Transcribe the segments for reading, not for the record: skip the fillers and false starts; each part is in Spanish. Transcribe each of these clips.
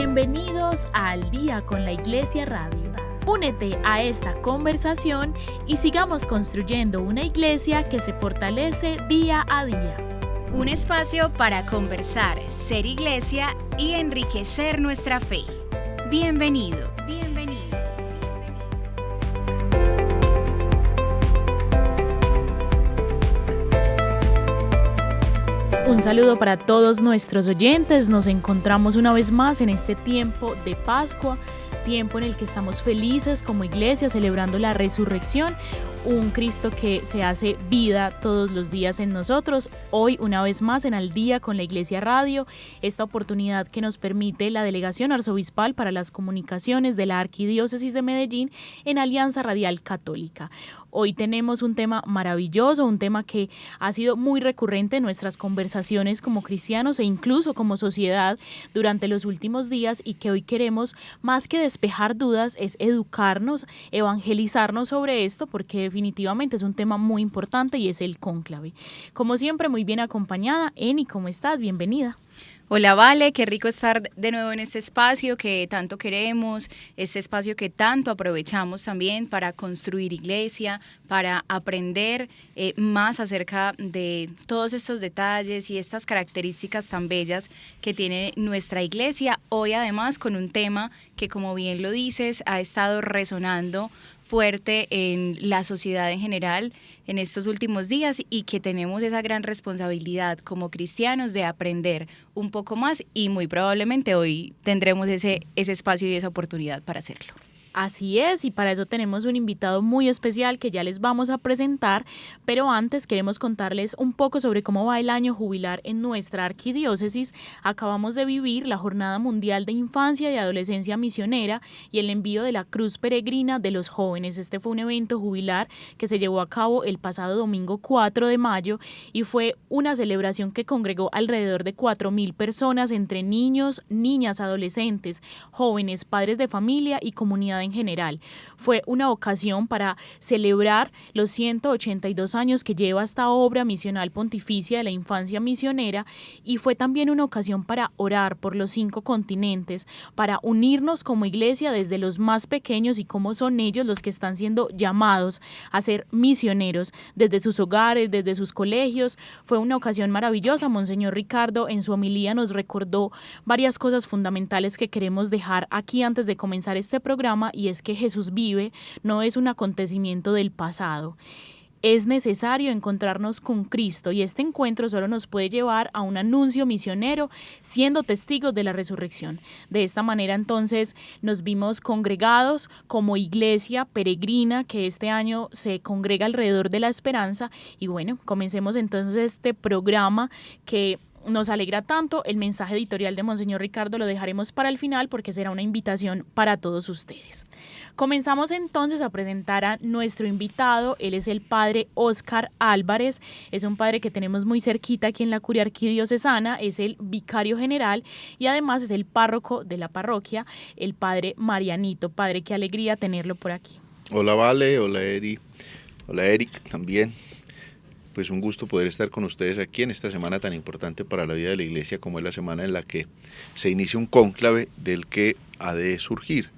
Bienvenidos a Al Día con la Iglesia Radio. Únete a esta conversación y sigamos construyendo una iglesia que se fortalece día a día. Un espacio para conversar, ser iglesia y enriquecer nuestra fe. Bienvenidos. Un saludo para todos nuestros oyentes. Nos encontramos una vez más en este tiempo de Pascua, tiempo en el que estamos felices como iglesia celebrando la resurrección, un Cristo que se hace vida todos los días en nosotros. Hoy una vez más en Al Día con la Iglesia Radio, esta oportunidad que nos permite la Delegación Arzobispal para las Comunicaciones de la Arquidiócesis de Medellín en Alianza Radial Católica. Hoy tenemos un tema maravilloso, un tema que ha sido muy recurrente en nuestras conversaciones como cristianos e incluso como sociedad durante los últimos días, y que hoy queremos, más que despejar dudas, es educarnos, evangelizarnos sobre esto, porque definitivamente es un tema muy importante y es el cónclave. Como siempre, muy bien acompañada. Eni, ¿cómo estás? Bienvenida. Hola, Vale, qué rico estar de nuevo en este espacio que tanto queremos, este espacio que tanto aprovechamos también para construir iglesia, para aprender más acerca de todos estos detalles y estas características tan bellas que tiene nuestra iglesia. Hoy además con un tema que, como bien lo dices, ha estado resonando fuerte en la sociedad en general en estos últimos días, y que tenemos esa gran responsabilidad como cristianos de aprender un poco más, y muy probablemente hoy tendremos ese espacio y esa oportunidad para hacerlo. Así es, y para eso tenemos un invitado muy especial que ya les vamos a presentar, pero antes queremos contarles un poco sobre cómo va el año jubilar en nuestra arquidiócesis. Acabamos de vivir la Jornada Mundial de Infancia y Adolescencia Misionera y el envío de la Cruz Peregrina de los Jóvenes. Este fue un evento jubilar que se llevó a cabo el pasado domingo 4 de mayo y fue una celebración que congregó alrededor de 4.000 personas entre niños, niñas, adolescentes, jóvenes, padres de familia y comunidad en general. Fue una ocasión para celebrar los 182 años que lleva esta obra misional pontificia de la infancia misionera, y fue también una ocasión para orar por los 5 continentes, para unirnos como iglesia desde los más pequeños y cómo son ellos los que están siendo llamados a ser misioneros desde sus hogares, desde sus colegios. Fue una ocasión maravillosa. Monseñor Ricardo en su homilía nos recordó varias cosas fundamentales que queremos dejar aquí antes de comenzar este programa, y es que Jesús vive, no es un acontecimiento del pasado. Es necesario encontrarnos con Cristo, y este encuentro solo nos puede llevar a un anuncio misionero siendo testigos de la resurrección. De esta manera entonces nos vimos congregados como iglesia peregrina que este año se congrega alrededor de la esperanza. Y bueno, comencemos entonces este programa que nos alegra tanto. El mensaje editorial de Monseñor Ricardo lo dejaremos para el final porque será una invitación para todos ustedes. Comenzamos entonces a presentar a nuestro invitado. Él es el padre Óscar Álvarez. Es un padre que tenemos muy cerquita aquí en la Curia Arquidiocesana. Es el vicario general y además es el párroco de la parroquia, el padre Marianito. Padre, qué alegría tenerlo por aquí. Hola Vale, hola Eri, hola Eric también. Pues un gusto poder estar con ustedes aquí en esta semana tan importante para la vida de la iglesia, como es la semana en la que se inicia un cónclave del que ha de surgir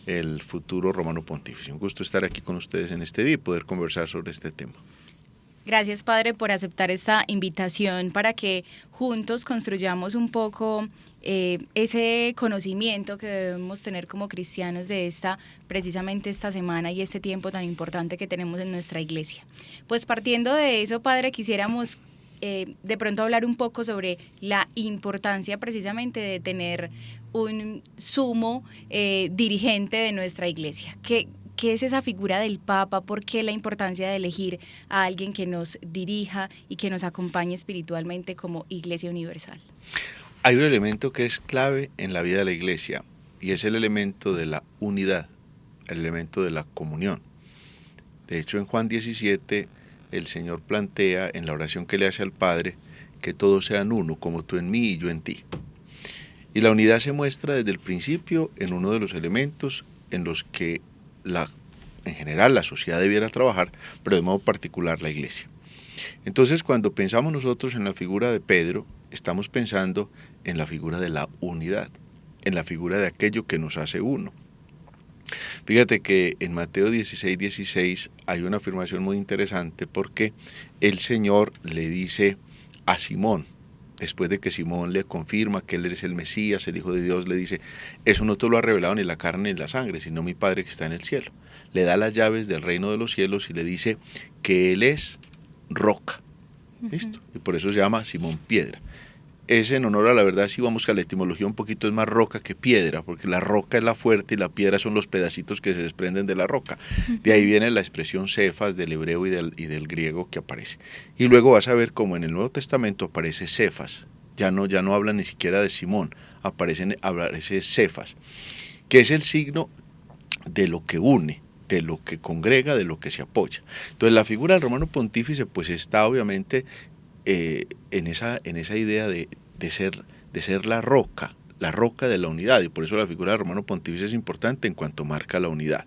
el futuro romano pontífice. Un gusto estar aquí con ustedes en este día y poder conversar sobre este tema. Gracias, Padre, por aceptar esta invitación para que juntos construyamos un poco ese conocimiento que debemos tener como cristianos de precisamente esta semana y este tiempo tan importante que tenemos en nuestra iglesia. Pues partiendo de eso, Padre, quisiéramos de pronto hablar un poco sobre la importancia precisamente de tener un sumo dirigente de nuestra iglesia. ¿Qué es esa figura del Papa? ¿Por qué la importancia de elegir a alguien que nos dirija y que nos acompañe espiritualmente como Iglesia Universal? Hay un elemento que es clave en la vida de la iglesia, y es el elemento de la unidad, el elemento de la comunión. De hecho, en Juan 17, el Señor plantea en la oración que le hace al Padre que todos sean uno, como tú en mí y yo en ti. Y la unidad se muestra desde el principio en uno de los elementos en los que en general la sociedad debiera trabajar, pero de modo particular la iglesia. Entonces, cuando pensamos nosotros en la figura de Pedro, estamos pensando en la figura de la unidad. en la figura de aquello que nos hace uno. Fíjate que en Mateo 16:16 hay una afirmación muy interesante porque el Señor le dice a Simón, después de que Simón le confirma que él es el Mesías, el Hijo de Dios, le dice, eso no te lo ha revelado ni la carne ni la sangre, sino mi Padre que está en el cielo. Le da las llaves del reino de los cielos y le dice que él es roca. ¿Listo? Y por eso se llama Simón Piedra. Es en honor a la verdad, si vamos a la etimología un poquito es más roca que piedra, porque la roca es la fuerte y la piedra son los pedacitos que se desprenden de la roca. De ahí viene la expresión Cefas del hebreo y del griego que aparece. Y luego vas a ver cómo en el Nuevo Testamento aparece Cefas, ya no habla ni siquiera de Simón, aparece Cefas, que es el signo de lo que une, de lo que congrega, de lo que se apoya. Entonces la figura del romano pontífice pues está obviamente en esa idea de ser la roca de la unidad, y por eso la figura del romano pontífice es importante en cuanto marca la unidad.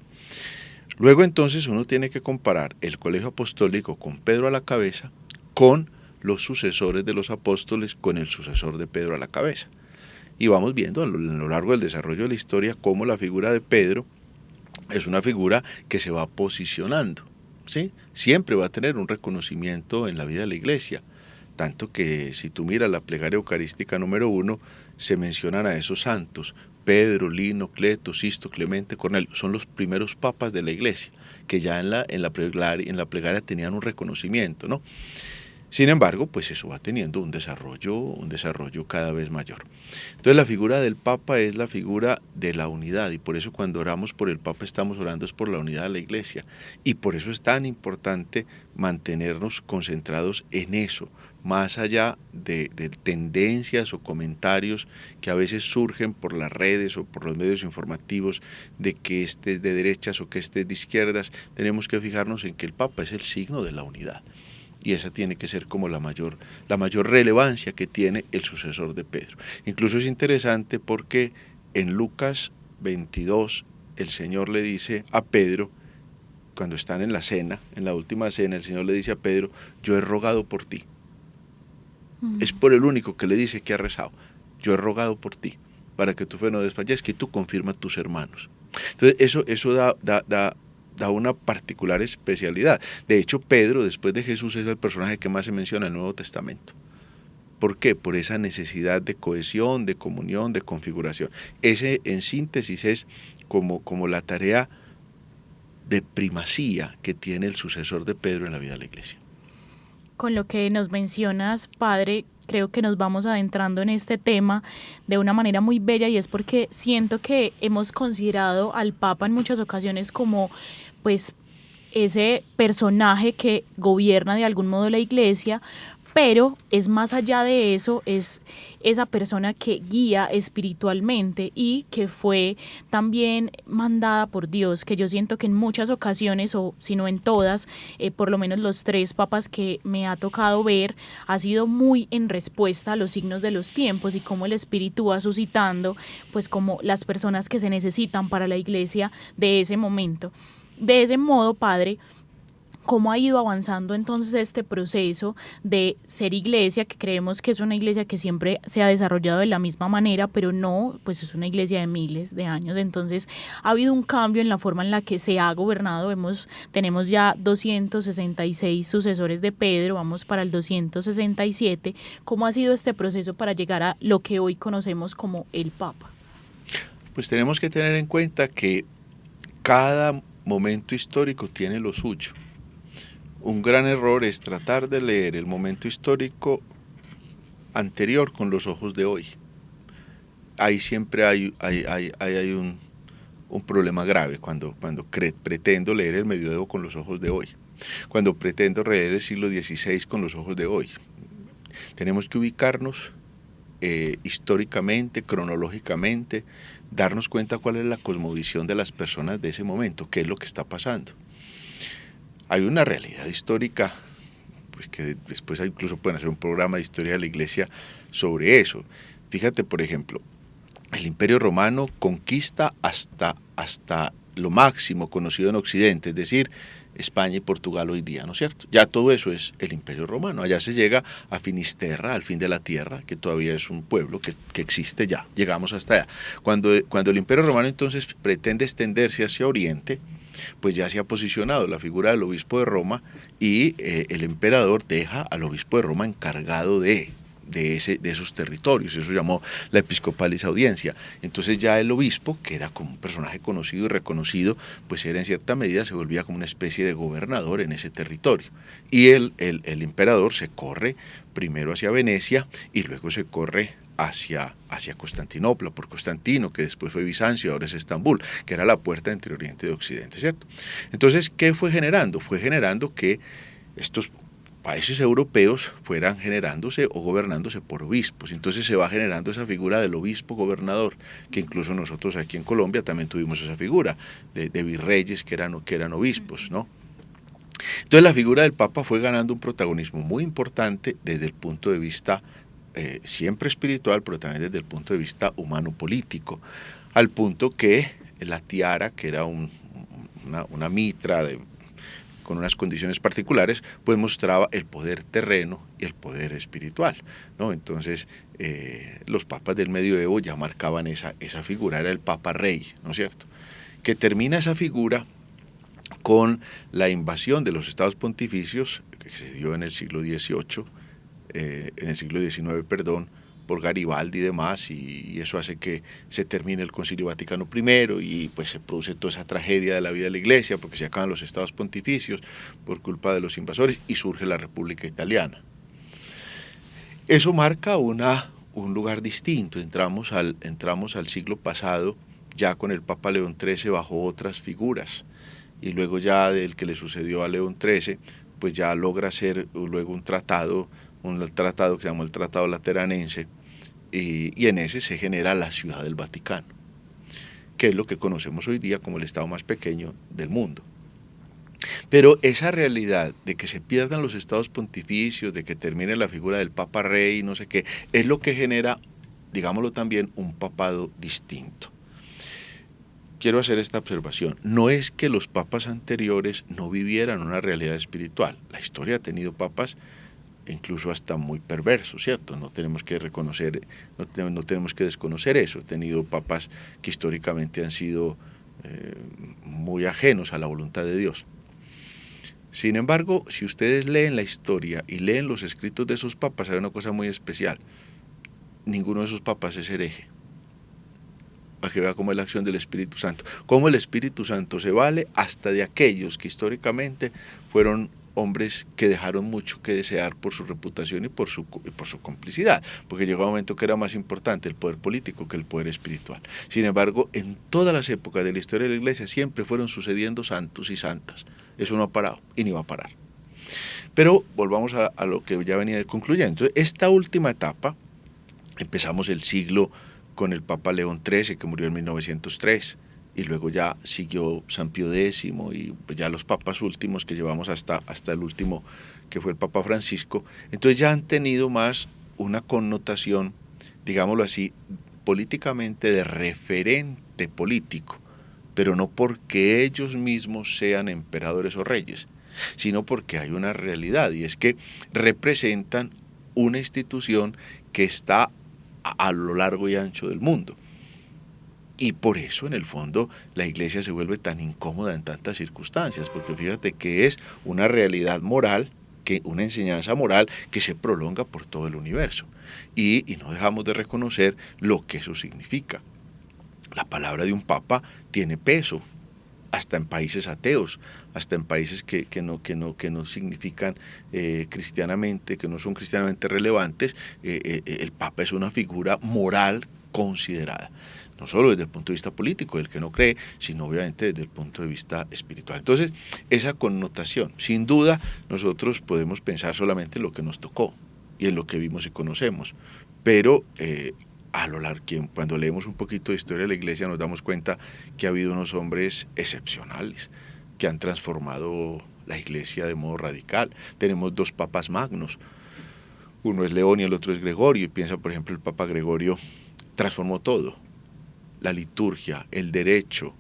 Luego entonces uno tiene que comparar el colegio apostólico con Pedro a la cabeza con los sucesores de los apóstoles con el sucesor de Pedro a la cabeza. Y vamos viendo a lo largo del desarrollo de la historia cómo la figura de Pedro es una figura que se va posicionando, ¿sí? Siempre va a tener un reconocimiento en la vida de la iglesia. Tanto que si tú miras la plegaria eucarística número 1, se mencionan a esos santos, Pedro, Lino, Cleto, Sisto, Clemente, Cornelio, son los primeros papas de la iglesia, que ya en la plegaria tenían un reconocimiento, ¿no? Sin embargo, pues eso va teniendo un desarrollo cada vez mayor. Entonces la figura del Papa es la figura de la unidad, y por eso cuando oramos por el Papa estamos orando es por la unidad de la iglesia, y por eso es tan importante mantenernos concentrados en eso, más allá de tendencias o comentarios que a veces surgen por las redes o por los medios informativos de que este es de derechas o que este es de izquierdas. Tenemos que fijarnos en que el Papa es el signo de la unidad. Y esa tiene que ser como la mayor relevancia que tiene el sucesor de Pedro. Incluso es interesante porque en Lucas 22 el Señor le dice a Pedro, cuando están en la cena, en la última cena, el Señor le dice a Pedro, yo he rogado por ti. Es por el único que le dice que ha rezado. Yo he rogado por ti, para que tu fe no desfallezca y tú confirma a tus hermanos. Entonces eso da una particular especialidad. De hecho, Pedro, después de Jesús, es el personaje que más se menciona en el Nuevo Testamento. ¿Por qué? Por esa necesidad de cohesión, de comunión, de configuración. Ese, en síntesis, es como la tarea de primacía que tiene el sucesor de Pedro en la vida de la iglesia. Con lo que nos mencionas, padre, creo que nos vamos adentrando en este tema de una manera muy bella, y es porque siento que hemos considerado al Papa en muchas ocasiones como pues ese personaje que gobierna de algún modo la iglesia, pero es más allá de eso, es esa persona que guía espiritualmente y que fue también mandada por Dios, que yo siento que en muchas ocasiones, o si no en todas, por lo menos los 3 papas que me ha tocado ver, ha sido muy en respuesta a los signos de los tiempos y cómo el Espíritu va suscitando pues como las personas que se necesitan para la iglesia de ese momento. De ese modo, padre, ¿cómo ha ido avanzando entonces este proceso de ser iglesia, que creemos que es una iglesia que siempre se ha desarrollado de la misma manera, pero no, pues es una iglesia de miles de años? Entonces ha habido un cambio en la forma en la que se ha gobernado. Tenemos ya 266 sucesores de Pedro, vamos para el 267. ¿Cómo ha sido este proceso para llegar a lo que hoy conocemos como el Papa? Pues tenemos que tener en cuenta que cada momento histórico tiene lo suyo. Un gran error es tratar de leer el momento histórico anterior con los ojos de hoy. Ahí siempre hay un problema grave cuando pretendo leer el medioevo con los ojos de hoy, cuando pretendo leer el siglo XVI con los ojos de hoy. Tenemos que ubicarnos históricamente, cronológicamente, darnos cuenta cuál es la cosmovisión de las personas de ese momento, qué es lo que está pasando. Hay una realidad histórica, pues que después incluso pueden hacer un programa de historia de la iglesia sobre eso. Fíjate, por ejemplo, el Imperio Romano conquista hasta lo máximo conocido en Occidente, es decir, España y Portugal hoy día, ¿no es cierto? Ya todo eso es el Imperio Romano. Allá se llega a Finisterra, al fin de la tierra, que todavía es un pueblo que existe ya. Llegamos hasta allá. Cuando el Imperio Romano entonces pretende extenderse hacia Oriente, pues ya se ha posicionado la figura del obispo de Roma y el emperador deja al obispo de Roma encargado de esos territorios. Eso llamó la episcopalis audiencia. Entonces ya el obispo, que era como un personaje conocido y reconocido, pues era en cierta medida, se volvía como una especie de gobernador en ese territorio. Y el emperador se corre primero hacia Venecia y luego se corre hacia Constantinopla, por Constantino, que después fue Bizancio, ahora es Estambul, que era la puerta entre Oriente y Occidente, ¿cierto? Entonces, ¿qué fue generando? Fue generando que estos países europeos fueran generándose o gobernándose por obispos. Entonces se va generando esa figura del obispo gobernador, que incluso nosotros aquí en Colombia también tuvimos esa figura de virreyes que eran obispos, ¿no? Entonces la figura del Papa fue ganando un protagonismo muy importante desde el punto de vista siempre espiritual, pero también desde el punto de vista humano-político, al punto que la tiara, que era una mitra con unas condiciones particulares, pues mostraba el poder terreno y el poder espiritual, ¿no? Entonces los papas del medioevo ya marcaban esa figura, era el Papa Rey, ¿no es cierto? Que termina esa figura con la invasión de los estados pontificios, que se dio en el siglo XIX, por Garibaldi y demás, y eso hace que se termine el Concilio Vaticano I y pues se produce toda esa tragedia de la vida de la Iglesia porque se acaban los estados pontificios por culpa de los invasores y surge la República Italiana. Eso marca un lugar distinto. Entramos al siglo pasado ya con el Papa León XIII bajo otras figuras, y luego ya del que le sucedió a León XIII, pues ya logra hacer luego un tratado que se llamó el Tratado Lateranense, y en ese se genera la Ciudad del Vaticano, que es lo que conocemos hoy día como el estado más pequeño del mundo. Pero esa realidad de que se pierdan los estados pontificios, de que termine la figura del Papa Rey, no sé qué, es lo que genera, digámoslo también, un papado distinto. Quiero hacer esta observación. No es que los papas anteriores no vivieran una realidad espiritual. La historia ha tenido papas incluso hasta muy perversos, ¿cierto? No tenemos que desconocer eso. He tenido papas que históricamente han sido muy ajenos a la voluntad de Dios. Sin embargo, si ustedes leen la historia y leen los escritos de esos papas, hay una cosa muy especial. Ninguno de esos papas es hereje. Para que vea cómo es la acción del Espíritu Santo. Cómo el Espíritu Santo se vale hasta de aquellos que históricamente fueron hombres que dejaron mucho que desear por su reputación y por su complicidad, porque llegó un momento que era más importante el poder político que el poder espiritual. Sin embargo, en todas las épocas de la historia de la Iglesia siempre fueron sucediendo santos y santas. Eso no ha parado y ni va a parar. Pero volvamos a lo que ya venía concluyendo. Esta última etapa, empezamos el siglo con el Papa León XIII, que murió en 1903, y luego ya siguió San Pío X y ya los papas últimos que llevamos hasta el último, que fue el Papa Francisco. Entonces ya han tenido más una connotación, digámoslo así, políticamente de referente político, pero no porque ellos mismos sean emperadores o reyes, sino porque hay una realidad, y es que representan una institución que está a lo largo y ancho del mundo. Y por eso, en el fondo, la Iglesia se vuelve tan incómoda en tantas circunstancias, porque fíjate que es una realidad moral, una enseñanza moral que se prolonga por todo el universo. Y no dejamos de reconocer lo que eso significa. La palabra de un papa tiene peso, hasta en países ateos, hasta en países que no significan cristianamente, que no son cristianamente relevantes. El papa es una figura moral considerada, no solo desde el punto de vista político, del que no cree, sino obviamente desde el punto de vista espiritual. Entonces, esa connotación, sin duda, nosotros podemos pensar solamente en lo que nos tocó y en lo que vimos y conocemos, pero a lo largo, cuando leemos un poquito de historia de la Iglesia, nos damos cuenta que ha habido unos hombres excepcionales que han transformado la Iglesia de modo radical. Tenemos dos papas magnos, uno es León y el otro es Gregorio, y piensa, por ejemplo, el Papa Gregorio transformó todo: la liturgia, el derecho,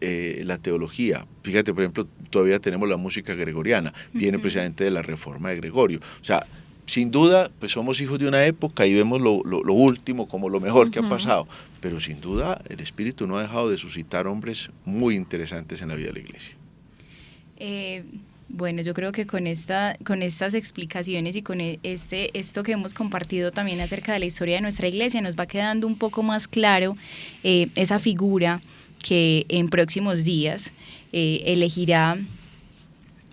la teología. Fíjate, por ejemplo, todavía tenemos la música gregoriana, viene precisamente de la reforma de Gregorio. O sea, sin duda, pues somos hijos de una época y vemos lo último como lo mejor que ha pasado, pero sin duda el Espíritu no ha dejado de suscitar hombres muy interesantes en la vida de la iglesia. Bueno, yo creo que con estas explicaciones y con esto que hemos compartido también acerca de la historia de nuestra iglesia, nos va quedando un poco más claro esa figura que en próximos días elegirá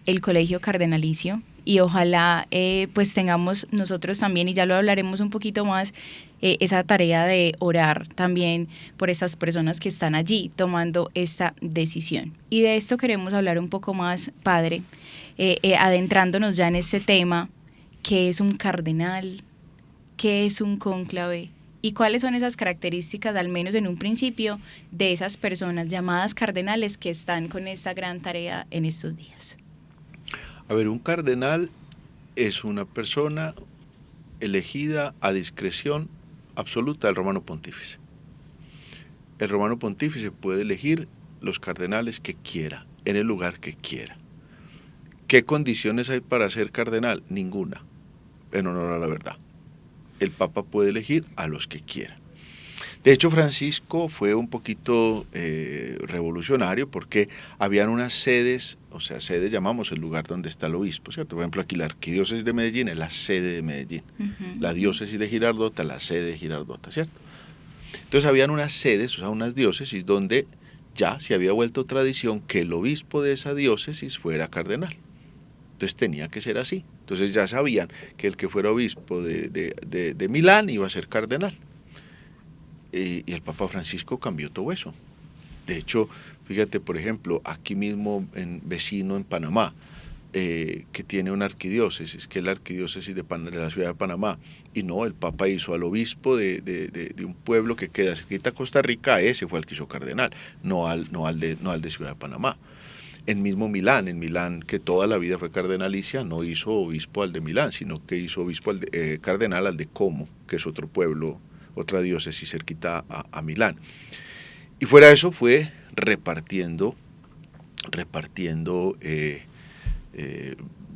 el Colegio Cardenalicio, y ojalá pues tengamos nosotros también, y ya lo hablaremos un poquito más, esa tarea de orar también por esas personas que están allí tomando esta decisión. Y de esto queremos hablar un poco más, Padre, adentrándonos ya en este tema: ¿qué es un cardenal? ¿Qué es un cónclave? ¿Y cuáles son esas características, al menos en un principio, de esas personas llamadas cardenales que están con esta gran tarea en estos días? A ver, un cardenal es una persona elegida a discreción absoluta del romano pontífice. El romano pontífice puede elegir los cardenales que quiera, en el lugar que quiera. ¿Qué condiciones hay para ser cardenal? Ninguna, en honor a la verdad. El Papa puede elegir a los que quiera. De hecho, Francisco fue un poquito revolucionario, porque habían unas sedes, o sea, sedes llamamos el lugar donde está el obispo, ¿cierto? Por ejemplo, aquí la arquidiócesis de Medellín es la sede de Medellín, la diócesis de Girardota, la sede de Girardota, ¿cierto? Entonces habían unas sedes, o sea, unas diócesis donde ya se había vuelto tradición que el obispo de esa diócesis fuera cardenal. Entonces tenía que ser así. Entonces ya sabían que el que fuera obispo de Milán iba a ser cardenal. Y el Papa Francisco cambió todo eso. De hecho, fíjate, por ejemplo, aquí mismo vecino en Panamá, que tiene una arquidiócesis, que es la arquidiócesis de la ciudad de Panamá, y no, el Papa hizo al obispo de un pueblo que queda cerquita a Costa Rica, ese fue el que hizo cardenal, no al de Ciudad de Panamá. En mismo Milán, que toda la vida fue cardenalicia, no hizo obispo al de Milán, sino que hizo obispo cardenal al de Como, que es otro pueblo, otra diócesis cerquita a Milán. Y fuera de eso fue repartiendo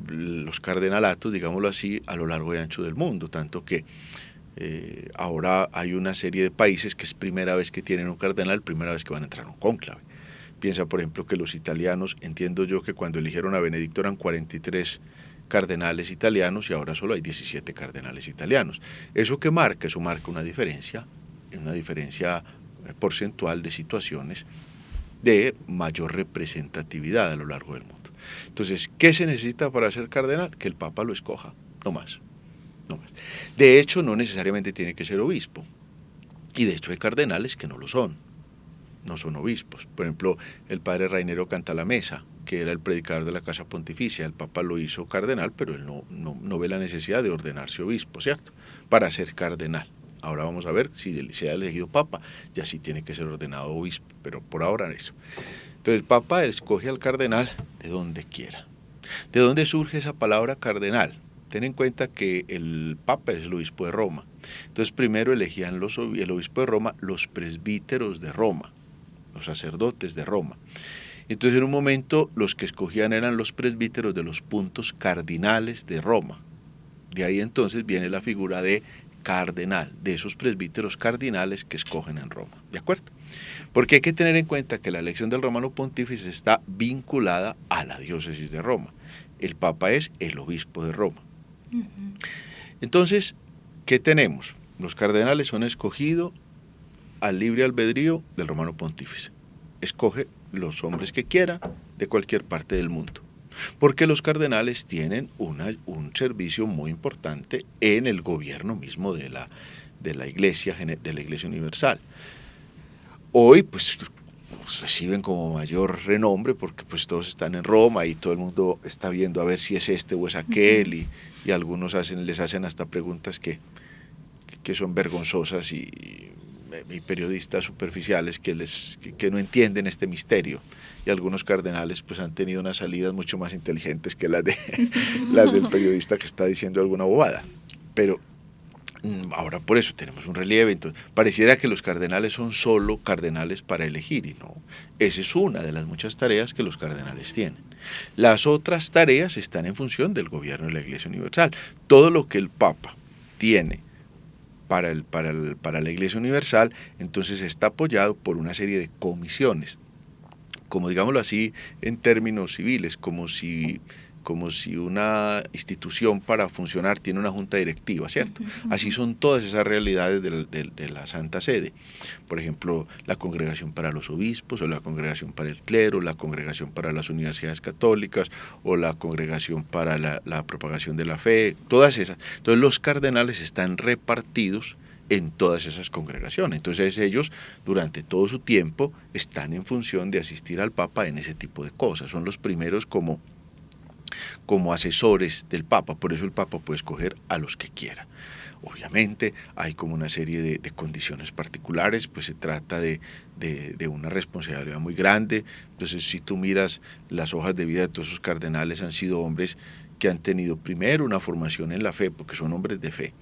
los cardenalatos, digámoslo así, a lo largo y ancho del mundo, tanto que ahora hay una serie de países que es primera vez que tienen un cardenal, primera vez que van a entrar a un cónclave. Piensa, por ejemplo, que los italianos, entiendo yo que cuando eligieron a Benedicto eran 43 cardenales italianos y ahora solo hay 17 cardenales italianos. ¿Eso qué marca? Eso marca una diferencia porcentual de situaciones de mayor representatividad a lo largo del mundo. Entonces, ¿qué se necesita para ser cardenal? Que el Papa lo escoja, no más. De hecho, no necesariamente tiene que ser obispo, y de hecho hay cardenales que no lo son, no son obispos. Por ejemplo, el padre Rainero Cantalamessa, que era el predicador de la Casa Pontificia, el Papa lo hizo cardenal, pero él no ve la necesidad de ordenarse obispo, ¿cierto?, para ser cardenal. Ahora vamos a ver si se ha elegido Papa, ya sí tiene que ser ordenado obispo, pero por ahora eso. Entonces el Papa escoge al cardenal de donde quiera. ¿De dónde surge esa palabra cardenal? Ten en cuenta que el Papa es el obispo de Roma. Entonces primero elegían el obispo de Roma, los presbíteros de Roma, los sacerdotes de Roma. Entonces en un momento los que escogían eran los presbíteros de los puntos cardinales de Roma. De ahí entonces viene la figura de cardenal, de esos presbíteros cardinales que escogen en Roma, ¿de acuerdo? Porque hay que tener en cuenta que la elección del romano pontífice está vinculada a la diócesis de Roma. El Papa es el obispo de Roma. Entonces, ¿qué tenemos? Los cardenales son escogidos al libre albedrío del romano pontífice. Escoge los hombres que quiera de cualquier parte del mundo, porque los cardenales tienen un servicio muy importante en el gobierno mismo de la Iglesia Universal. Hoy pues reciben como mayor renombre porque pues todos están en Roma y todo el mundo está viendo a ver si es este o es aquel, y algunos les hacen hasta preguntas que son vergonzosas y periodistas superficiales que no entienden este misterio, y algunos cardenales pues han tenido unas salidas mucho más inteligentes que las del periodista que está diciendo alguna bobada. Pero Ahora por eso tenemos un relieve, entonces pareciera que los cardenales son solo cardenales para elegir y no, esa es una de las muchas tareas que los cardenales tienen. Las otras tareas están en función del gobierno de la Iglesia Universal. Todo lo que el Papa tiene para la Iglesia Universal, entonces está apoyado por una serie de comisiones, como digámoslo así en términos civiles, como si una institución para funcionar tiene una junta directiva, ¿cierto? Así son todas esas realidades de la Santa Sede. Por ejemplo, la congregación para los obispos, o la congregación para el clero, la congregación para las universidades católicas, o la congregación para la propagación de la fe, todas esas. Entonces los cardenales están repartidos en todas esas congregaciones. Entonces ellos durante todo su tiempo están en función de asistir al Papa en ese tipo de cosas. Son los primeros como asesores del Papa, por eso el Papa puede escoger a los que quiera. Obviamente hay como una serie de condiciones particulares, pues se trata de una responsabilidad muy grande. Entonces si tú miras las hojas de vida de todos esos cardenales, han sido hombres que han tenido primero una formación en la fe, porque son hombres de fe,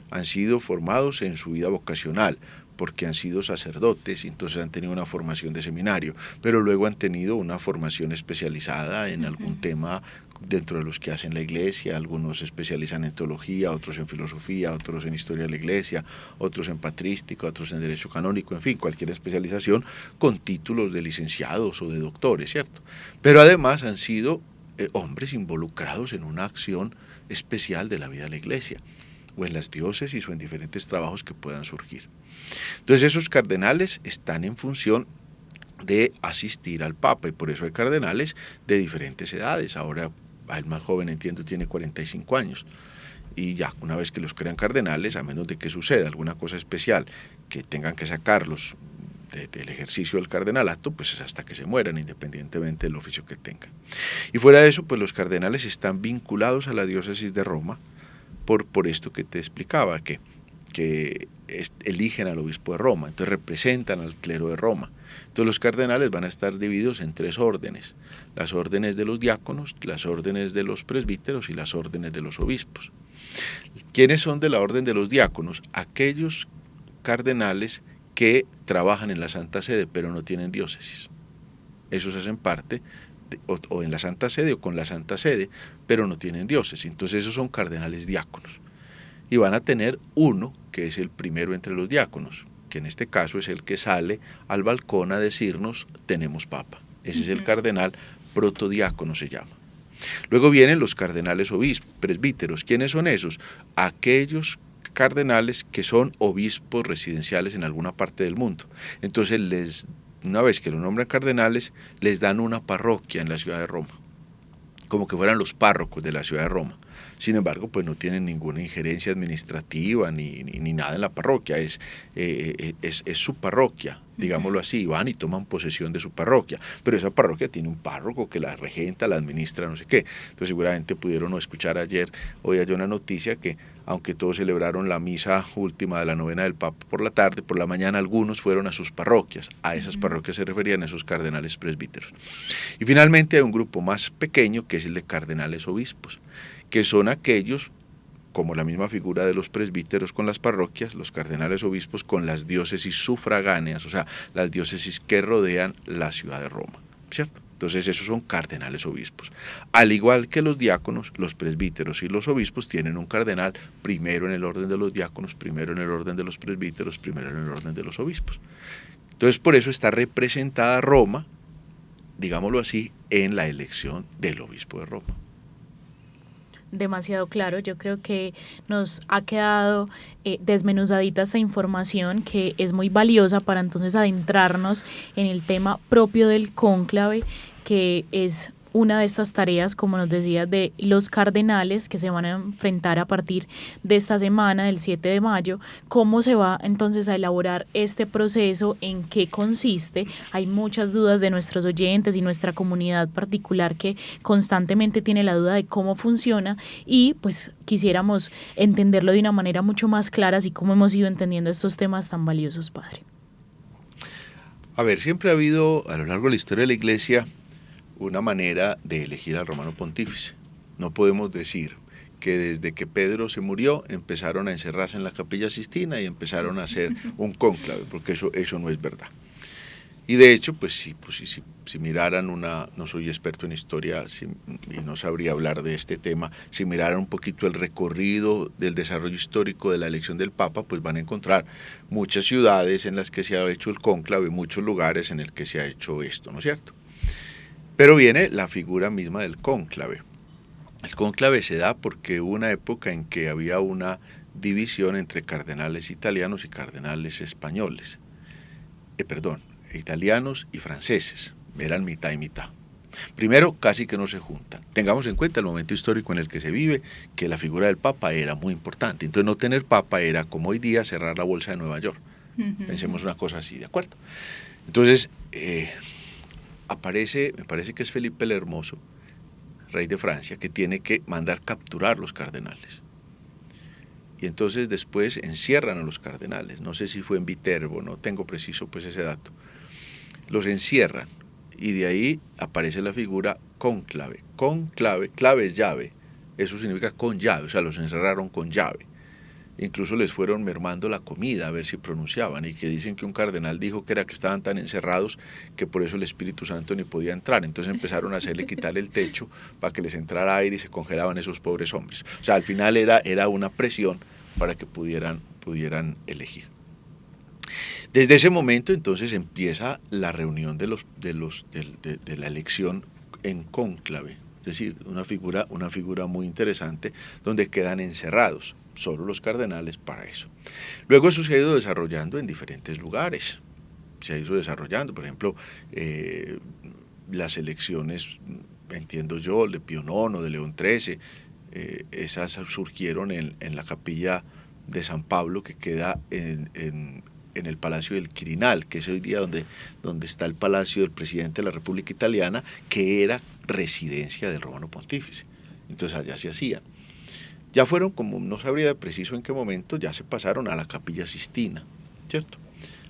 han sido formados en su vida vocacional, porque han sido sacerdotes y entonces han tenido una formación de seminario, pero luego han tenido una formación especializada en algún tema dentro de los que hacen la Iglesia. Algunos se especializan en teología, otros en filosofía, otros en historia de la Iglesia, otros en patrística, otros en derecho canónico, en fin, cualquier especialización con títulos de licenciados o de doctores, ¿cierto? Pero además han sido hombres involucrados en una acción especial de la vida de la Iglesia, o en las diócesis o en diferentes trabajos que puedan surgir. Entonces esos cardenales están en función de asistir al Papa, y por eso hay cardenales de diferentes edades. Ahora el más joven, entiendo, tiene 45 años, y ya una vez que los crean cardenales, a menos de que suceda alguna cosa especial que tengan que sacarlos del ejercicio del cardenalato, pues es hasta que se mueran, independientemente del oficio que tengan. Y fuera de eso, pues los cardenales están vinculados a la diócesis de Roma por esto que te explicaba, que eligen al obispo de Roma, entonces representan al clero de Roma. Entonces los cardenales van a estar divididos en 3 órdenes: las órdenes de los diáconos, las órdenes de los presbíteros y las órdenes de los obispos. ¿Quiénes son de la orden de los diáconos? Aquellos cardenales que trabajan en la Santa Sede pero no tienen diócesis. Esos hacen parte o en la Santa Sede o con la Santa Sede, pero no tienen diócesis. Entonces esos son cardenales diáconos. Y van a tener uno que es el primero entre los diáconos, que en este caso es el que sale al balcón a decirnos: tenemos papa. Ese es el cardenal protodiácono, se llama. Luego vienen los cardenales presbíteros. ¿Quiénes son esos? Aquellos cardenales que son obispos residenciales en alguna parte del mundo. Entonces una vez que los nombran cardenales, les dan una parroquia en la ciudad de Roma, como que fueran los párrocos de la ciudad de Roma. Sin embargo, pues no tienen ninguna injerencia administrativa ni nada en la parroquia, es su parroquia, digámoslo así, van y toman posesión de su parroquia, pero esa parroquia tiene un párroco que la regenta, la administra, no sé qué. Entonces seguramente pudieron escuchar hoy hay una noticia que aunque todos celebraron la misa última de la novena del Papa por la tarde, por la mañana algunos fueron a sus parroquias. A esas parroquias se referían esos cardenales presbíteros. Y finalmente hay un grupo más pequeño que es el de cardenales obispos, que son aquellos, como la misma figura de los presbíteros con las parroquias, los cardenales obispos con las diócesis sufragáneas, o sea, las diócesis que rodean la ciudad de Roma, ¿cierto? Entonces esos son cardenales obispos. Al igual que los diáconos, los presbíteros y los obispos tienen un cardenal primero en el orden de los diáconos, primero en el orden de los presbíteros, primero en el orden de los obispos. Entonces por eso está representada Roma, digámoslo así, en la elección del obispo de Roma. Demasiado claro, yo creo que nos ha quedado desmenuzadita esta información, que es muy valiosa para entonces adentrarnos en el tema propio del cónclave, que es una de estas tareas, como nos decía, de los cardenales que se van a enfrentar a partir de esta semana, del 7 de mayo. ¿Cómo se va entonces a elaborar este proceso? ¿En qué consiste? Hay muchas dudas de nuestros oyentes y nuestra comunidad particular que constantemente tiene la duda de cómo funciona, y pues quisiéramos entenderlo de una manera mucho más clara, así como hemos ido entendiendo estos temas tan valiosos, padre. A ver, siempre ha habido a lo largo de la historia de la Iglesia una manera de elegir al romano pontífice. No podemos decir que desde que Pedro se murió empezaron a encerrarse en la Capilla Sixtina y empezaron a hacer un cónclave, porque eso no es verdad. Y de hecho, si miraran no soy experto en historia y no sabría hablar de este tema, si miraran un poquito el recorrido del desarrollo histórico de la elección del Papa, pues van a encontrar muchas ciudades en las que se ha hecho el cónclave, muchos lugares en el que se ha hecho esto, ¿no es cierto? Pero viene la figura misma del cónclave. El cónclave se da porque hubo una época en que había una división entre cardenales italianos y cardenales españoles. Italianos y franceses, eran mitad y mitad. Primero, casi que no se juntan. Tengamos en cuenta el momento histórico en el que se vive, que la figura del Papa era muy importante. Entonces no tener Papa era como hoy día cerrar la bolsa de Nueva York. Pensemos una cosa así, ¿de acuerdo? Entonces, me parece que es Felipe el Hermoso, rey de Francia, que tiene que mandar capturar los cardenales. Y entonces después encierran a los cardenales. No sé si fue en Viterbo, no tengo preciso pues ese dato. Los encierran y de ahí aparece la figura cónclave. Conclave, clave es llave, eso significa con llave, o sea, los encerraron con llave. Incluso les fueron mermando la comida a ver si pronunciaban, y que dicen que un cardenal dijo que era que estaban tan encerrados que por eso el Espíritu Santo ni podía entrar. Entonces empezaron a hacerle quitar el techo para que les entrara aire y se congelaban esos pobres hombres. O sea, al final era una presión para que pudieran elegir. Desde ese momento entonces empieza la reunión de la elección en cónclave, es decir, una figura muy interesante donde quedan encerrados solo los cardenales para eso. Luego eso se ha ido desarrollando en diferentes lugares, se ha ido desarrollando, por ejemplo, las elecciones, entiendo yo, de Pío IX, de León XIII, esas surgieron en la capilla de San Pablo, que queda en el Palacio del Quirinal, que es hoy día donde está el Palacio del Presidente de la República Italiana, que era residencia del Romano Pontífice. Entonces allá se hacían. Ya fueron, como no sabría de preciso en qué momento, ya se pasaron a la Capilla Sixtina, ¿cierto?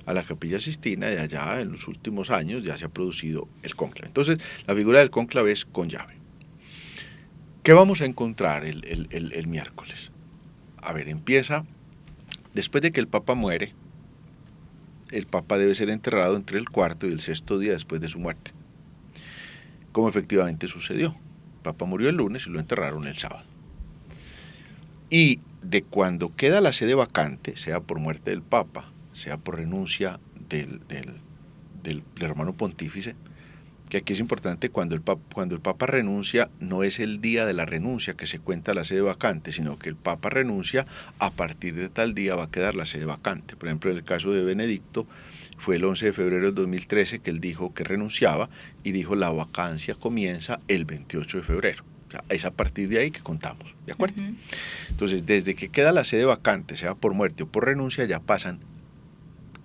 A la Capilla Sixtina, y allá en los últimos años ya se ha producido el cónclave. Entonces la figura del cónclave es con llave. ¿Qué vamos a encontrar el miércoles? A ver, empieza, después de que el Papa muere, el Papa debe ser enterrado entre el cuarto y el sexto día después de su muerte, como efectivamente sucedió. El Papa murió el lunes y lo enterraron el sábado. Y de cuando queda la sede vacante, sea por muerte del Papa, sea por renuncia del Romano Pontífice, que aquí es importante, cuando el Papa renuncia, no es el día de la renuncia que se cuenta la sede vacante, sino que el Papa renuncia, a partir de tal día va a quedar la sede vacante. Por ejemplo, en el caso de Benedicto, fue el 11 de febrero del 2013 que él dijo que renunciaba, y dijo la vacancia comienza el 28 de febrero. O sea, es a partir de ahí que contamos, ¿de acuerdo? Entonces, desde que queda la sede vacante, sea por muerte o por renuncia, ya pasan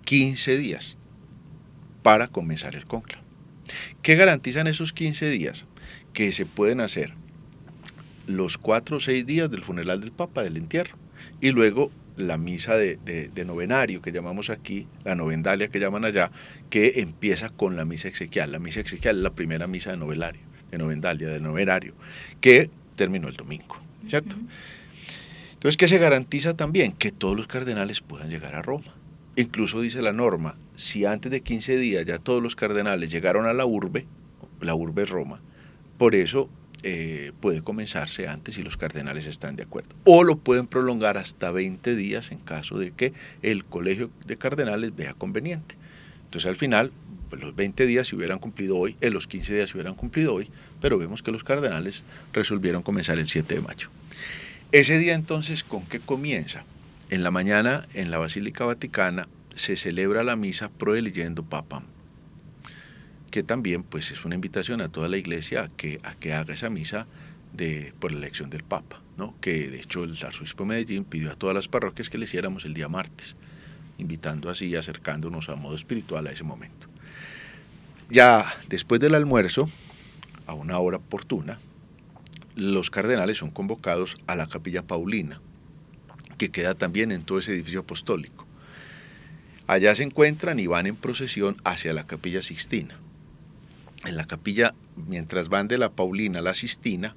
15 días para comenzar el cónclave. ¿Qué garantizan esos 15 días? Que se pueden hacer los 4 o 6 días del funeral del Papa, del entierro, y luego la misa de novenario, que llamamos aquí, la novendalia que llaman allá, que empieza con la misa exequial. La misa exequial es la primera misa de novendalia, del novenario, que terminó el domingo, ¿cierto? Entonces, ¿qué se garantiza también? Que todos los cardenales puedan llegar a Roma. Incluso dice la norma, si antes de 15 días ya todos los cardenales llegaron a la urbe es Roma, por eso puede comenzarse antes si los cardenales están de acuerdo. O lo pueden prolongar hasta 20 días en caso de que el colegio de cardenales vea conveniente. Entonces al final, pues los 20 días se hubieran cumplido hoy, los 15 días se hubieran cumplido hoy, pero vemos que los cardenales resolvieron comenzar el 7 de mayo. Ese día entonces, ¿con qué comienza? En la mañana, en la Basílica Vaticana, se celebra la misa Proeligendo Papam, que también pues es una invitación a toda la Iglesia a que haga esa misa por la elección del Papa, ¿no? Que de hecho el arzobispo de Medellín pidió a todas las parroquias que le hiciéramos el día martes, invitando así y acercándonos a modo espiritual a ese momento. Ya después del almuerzo, a una hora oportuna, los cardenales son convocados a la Capilla Paulina, que queda también en todo ese edificio apostólico. Allá se encuentran y van en procesión hacia la Capilla Sixtina. En la capilla, mientras van de la Paulina a la Sixtina,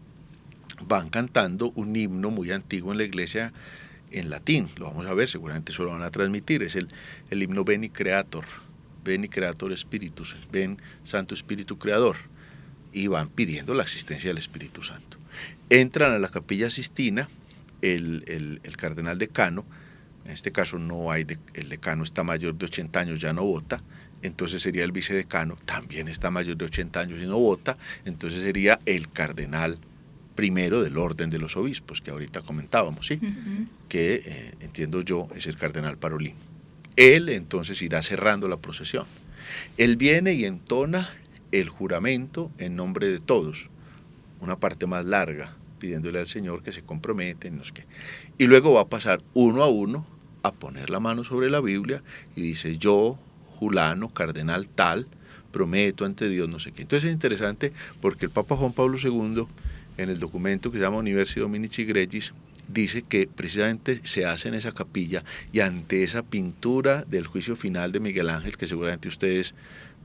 van cantando un himno muy antiguo en la iglesia en latín, lo vamos a ver, seguramente eso lo van a transmitir, es el himno Veni Creator Spiritus, ven Santo Espíritu Creador, y van pidiendo la existencia del Espíritu Santo. Entran a la Capilla Sistina, el cardenal decano, en este caso no hay, el decano está mayor de 80 años, ya no vota, entonces sería el vicedecano, también está mayor de 80 años y no vota, entonces sería el cardenal primero del orden de los obispos, que ahorita comentábamos, ¿sí? Que entiendo yo es el cardenal Parolín. Él entonces irá cerrando la procesión. Él viene y entona el juramento en nombre de todos, una parte más larga, pidiéndole al Señor que se comprometen, no sé qué. Y luego va a pasar uno a uno a poner la mano sobre la Biblia y dice: yo, Julano, cardenal tal, prometo ante Dios, no sé qué. Entonces es interesante porque el Papa Juan Pablo II, en el documento que se llama Universi Dominici Gregis, dice que precisamente se hace en esa capilla y ante esa pintura del juicio final de Miguel Ángel, que seguramente ustedes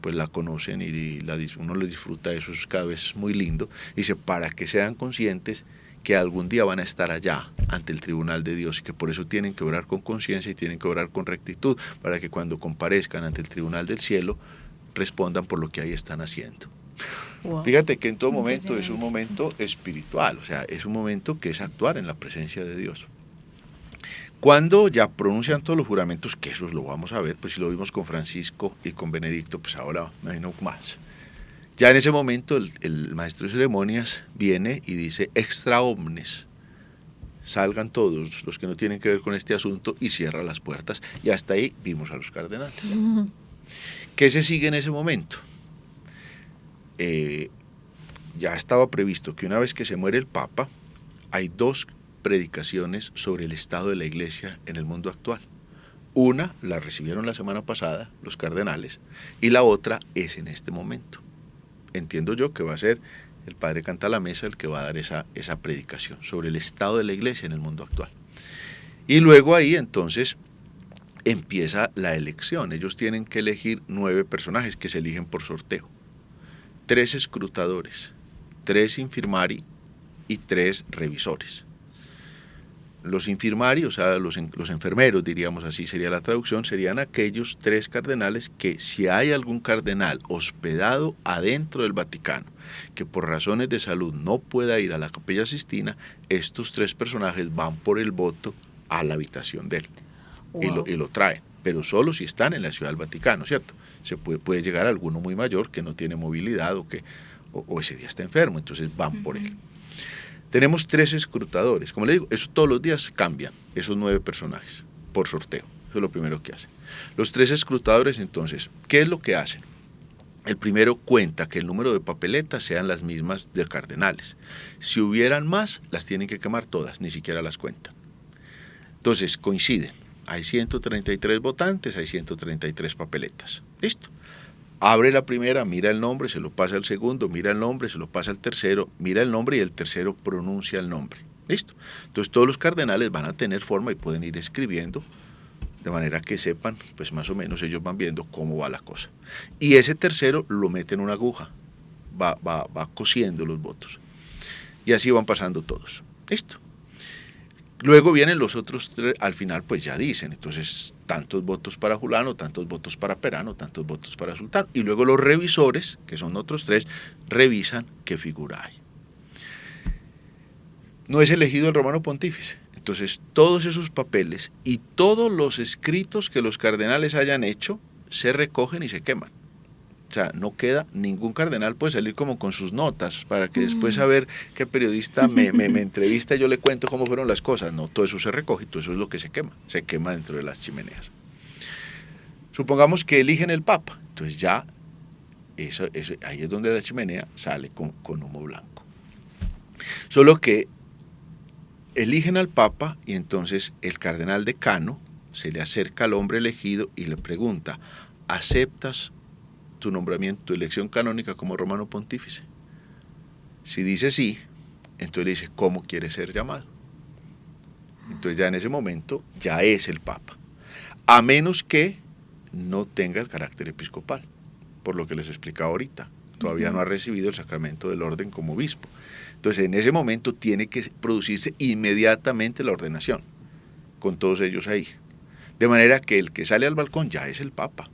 pues la conocen y uno le disfruta de eso, es cada vez muy lindo, dice, para que sean conscientes que algún día van a estar allá ante el tribunal de Dios y que por eso tienen que orar con conciencia y tienen que orar con rectitud, para que cuando comparezcan ante el tribunal del cielo respondan por lo que ahí están haciendo. Wow. Fíjate que en todo momento es un momento espiritual, o sea, es un momento que es actuar en la presencia de Dios. Cuando ya pronuncian todos los juramentos, que eso lo vamos a ver, pues si lo vimos con Francisco y con Benedicto, pues ahora me imagino más. Ya en ese momento el maestro de ceremonias viene y dice: extra omnes, salgan todos los que no tienen que ver con este asunto, y cierra las puertas, y hasta ahí vimos a los cardenales. ¿Qué se sigue en ese momento? Ya estaba previsto que una vez que se muere el Papa, hay dos predicaciones sobre el estado de la Iglesia en el mundo actual. Una la recibieron la semana pasada los cardenales y la otra es en este momento. Entiendo yo que va a ser el padre Cantalamessa el que va a dar esa predicación sobre el estado de la Iglesia en el mundo actual. Y luego ahí entonces empieza la elección. Ellos tienen que elegir 9 personajes que se eligen por sorteo. 3 escrutadores, 3 infirmari y 3 revisores. Los infirmari, o sea, los enfermeros, diríamos así, sería la traducción, serían aquellos 3 cardenales que, si hay algún cardenal hospedado adentro del Vaticano, que por razones de salud no pueda ir a la Capilla Sistina, estos 3 personajes van por el voto a la habitación de él. Wow. y lo traen, pero solo si están en la Ciudad del Vaticano, ¿cierto? Se puede llegar alguno muy mayor que no tiene movilidad o ese día está enfermo, entonces van por él. Tenemos 3 escrutadores, como le digo, eso todos los días cambian, esos 9 personajes, por sorteo, eso es lo primero que hacen. Los 3 escrutadores entonces, ¿qué es lo que hacen? El primero cuenta que el número de papeletas sean las mismas de cardenales. Si hubieran más, las tienen que quemar todas, ni siquiera las cuentan. Entonces coinciden, hay 133 votantes, hay 133 papeletas, listo. Abre la primera, mira el nombre, se lo pasa al segundo, mira el nombre, se lo pasa al tercero, mira el nombre y el tercero pronuncia el nombre. ¿Listo? Entonces todos los cardenales van a tener forma y pueden ir escribiendo de manera que sepan, pues más o menos ellos van viendo cómo va la cosa. Y ese tercero lo mete en una aguja, va cosiendo los votos. Y así van pasando todos. ¿Listo? Luego vienen los otros 3, al final pues ya dicen, entonces tantos votos para Julano, tantos votos para Perano, tantos votos para Sultano. Y luego los revisores, que son otros 3, revisan qué figura hay. No es elegido el romano pontífice. Entonces todos esos papeles y todos los escritos que los cardenales hayan hecho se recogen y se queman. O sea, no queda, ningún cardenal puede salir como con sus notas para que después a ver qué periodista me entrevista y yo le cuento cómo fueron las cosas. No, todo eso se recoge y todo eso es lo que se quema dentro de las chimeneas. Supongamos que eligen el Papa, entonces ya eso, ahí es donde la chimenea sale con humo blanco. Solo que eligen al Papa y entonces el cardenal decano se le acerca al hombre elegido y le pregunta: ¿aceptas tu nombramiento, tu elección canónica como romano pontífice? Si dice sí, entonces le dice: ¿cómo quiere ser llamado? Entonces ya en ese momento ya es el Papa, a menos que no tenga el carácter episcopal, por lo que les explicaba ahorita. todavía no ha recibido el sacramento del orden como obispo. Entonces, en ese momento tiene que producirse inmediatamente la ordenación, con todos ellos ahí. De manera que el que sale al balcón ya es el Papa.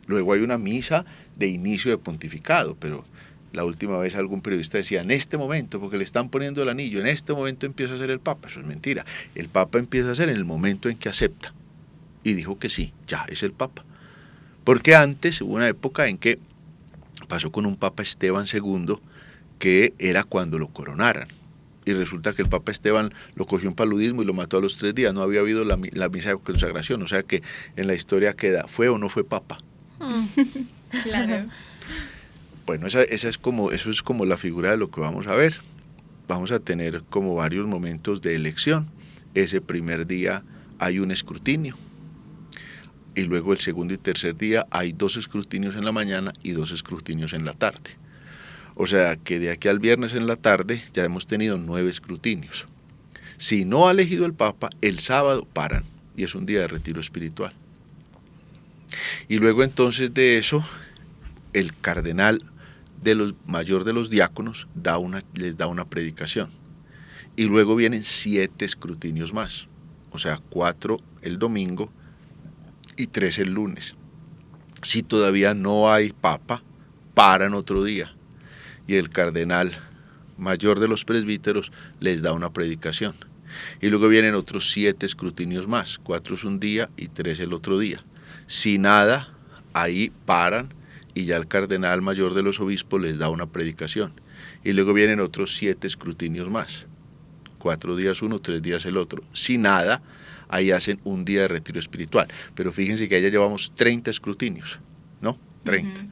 Luego hay una misa de inicio de pontificado, pero la última vez algún periodista decía, en este momento, porque le están poniendo el anillo, en este momento empieza a ser el Papa. Eso es mentira. El Papa empieza a ser en el momento en que acepta. Y dijo que sí, ya es el Papa. Porque antes hubo una época en que pasó con un Papa Esteban II, que era cuando lo coronaran. Y resulta que el Papa Esteban lo cogió en paludismo y lo mató a los 3 días. No había habido la misa de consagración. O sea que en la historia queda, ¿fue o no fue Papa? Claro. Bueno, eso es como la figura de lo que vamos a ver. Vamos a tener como varios momentos de elección. Ese primer día hay un escrutinio. Y luego el segundo y tercer día hay 2 escrutinios en la mañana y 2 escrutinios en la tarde. O sea que de aquí al viernes en la tarde ya hemos tenido 9 escrutinios. Si no ha elegido el Papa, el sábado paran y es un día de retiro espiritual. Y luego entonces de eso, el cardenal mayor de los diáconos les da una predicación. Y luego vienen 7 escrutinios más. O sea, 4 el domingo y 3 el lunes. Si todavía no hay Papa, paran otro día. Y el cardenal mayor de los presbíteros les da una predicación. Y luego vienen otros 7 escrutinios más, 4 es un día y 3 el otro día. Si nada, ahí paran y ya el cardenal mayor de los obispos les da una predicación. Y luego vienen otros 7 escrutinios más, 4 días uno, 3 días el otro. Si nada, ahí hacen un día de retiro espiritual. Pero fíjense que allá llevamos 30 escrutinios, ¿no? 30.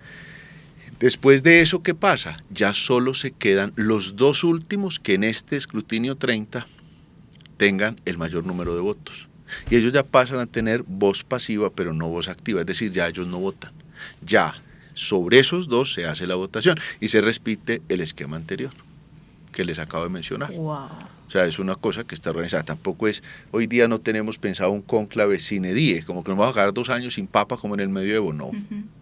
Después de eso, ¿qué pasa? Ya solo se quedan los 2 últimos que en este escrutinio 30 tengan el mayor número de votos. Y ellos ya pasan a tener voz pasiva, pero no voz activa, es decir, ya ellos no votan. Ya sobre esos 2 se hace la votación y se repite el esquema anterior que les acabo de mencionar. Wow. O sea, es una cosa que está organizada. Tampoco es, hoy día no tenemos pensado un cónclave sine die, como que nos vamos a quedar 2 años sin Papa como en el medioevo, no.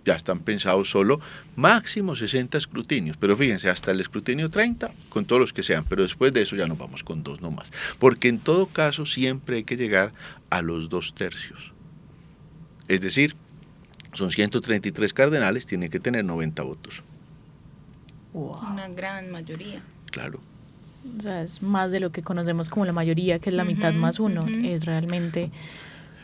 Ya están pensados solo máximo 60 escrutinios, pero fíjense, hasta el escrutinio 30, con todos los que sean, pero después de eso ya nos vamos con 2 nomás. Porque en todo caso siempre hay que llegar a los 2/3. Es decir, son 133 cardenales, tienen que tener 90 votos. Wow. Una gran mayoría. Claro. O sea, es más de lo que conocemos como la mayoría, que es la mitad más 1. Es realmente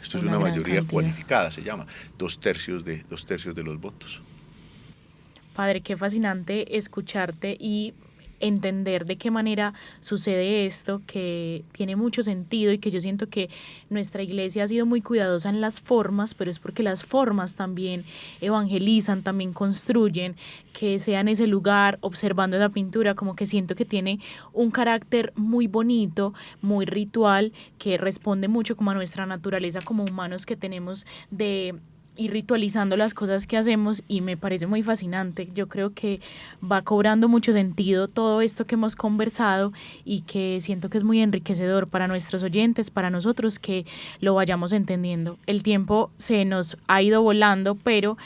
Esto es una gran mayoría cantidad. cualificada, se llama, 2/3 de los votos. Padre, qué fascinante escucharte y entender de qué manera sucede esto, que tiene mucho sentido y que yo siento que nuestra iglesia ha sido muy cuidadosa en las formas, pero es porque las formas también evangelizan, también construyen, que sea en ese lugar observando esa pintura, como que siento que tiene un carácter muy bonito, muy ritual, que responde mucho como a nuestra naturaleza como humanos que tenemos de ir ritualizando las cosas que hacemos, y me parece muy fascinante. Yo creo que va cobrando mucho sentido todo esto que hemos conversado y que siento que es muy enriquecedor para nuestros oyentes, para nosotros, que lo vayamos entendiendo. El tiempo se nos ha ido volando, pero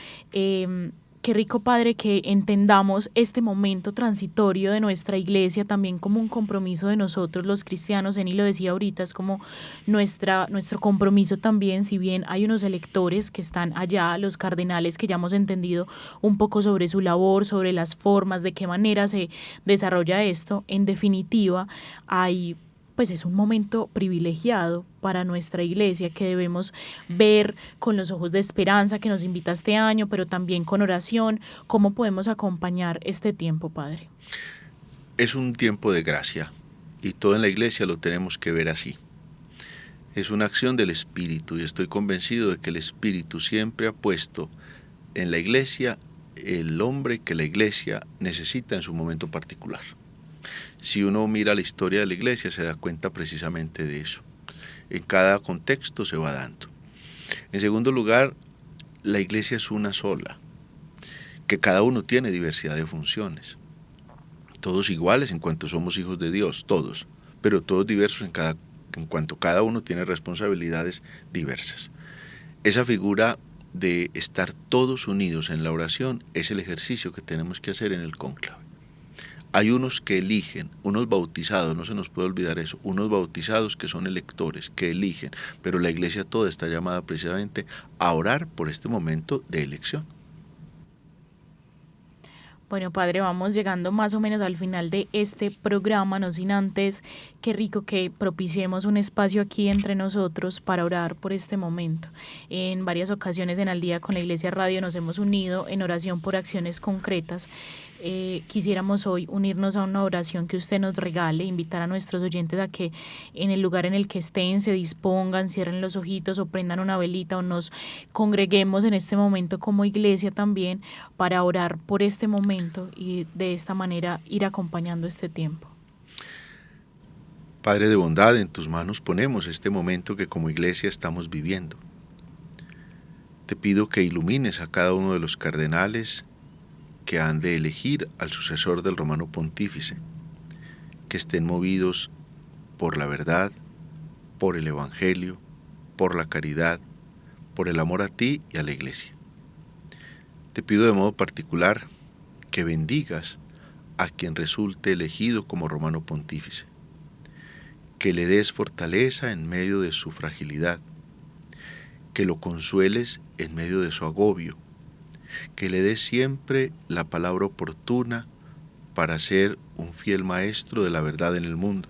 qué rico, Padre, que entendamos este momento transitorio de nuestra iglesia también como un compromiso de nosotros los cristianos. Eni lo decía ahorita, es como nuestro compromiso también, si bien hay unos electores que están allá, los cardenales, que ya hemos entendido un poco sobre su labor, sobre las formas, de qué manera se desarrolla esto. En definitiva, pues es un momento privilegiado para nuestra iglesia que debemos ver con los ojos de esperanza que nos invita este año, pero también con oración. ¿Cómo podemos acompañar este tiempo, Padre? Es un tiempo de gracia y todo en la iglesia lo tenemos que ver así. Es una acción del Espíritu y estoy convencido de que el Espíritu siempre ha puesto en la iglesia el hombre que la iglesia necesita en su momento particular. Si uno mira la historia de la iglesia se da cuenta precisamente de eso. En cada contexto se va dando. En segundo lugar, la iglesia es una sola, que cada uno tiene diversidad de funciones. Todos iguales en cuanto somos hijos de Dios, todos, pero todos diversos en cuanto cada uno tiene responsabilidades diversas. Esa figura de estar todos unidos en la oración es el ejercicio que tenemos que hacer en el cónclave. Hay unos que eligen, unos bautizados, no se nos puede olvidar eso, unos bautizados que son electores, que eligen, pero la iglesia toda está llamada precisamente a orar por este momento de elección. Bueno, padre, vamos llegando más o menos al final de este programa, no sin antes, qué rico que propiciemos un espacio aquí entre nosotros para orar por este momento. En varias ocasiones en Al Día con la Iglesia Radio nos hemos unido en oración por acciones concretas. Quisiéramos hoy unirnos a una oración que usted nos regale, invitar a nuestros oyentes a que en el lugar en el que estén se dispongan, cierren los ojitos o prendan una velita o nos congreguemos en este momento como iglesia también para orar por este momento y de esta manera ir acompañando este tiempo. Padre de bondad, en tus manos ponemos este momento que como iglesia estamos viviendo. Te pido que ilumines a cada uno de los cardenales que han de elegir al sucesor del romano pontífice, que estén movidos por la verdad, por el evangelio, por la caridad, por el amor a ti y a la iglesia. Te pido de modo particular que bendigas a quien resulte elegido como romano pontífice, que le des fortaleza en medio de su fragilidad, que lo consueles en medio de su agobio, que le des siempre la palabra oportuna para ser un fiel maestro de la verdad en el mundo,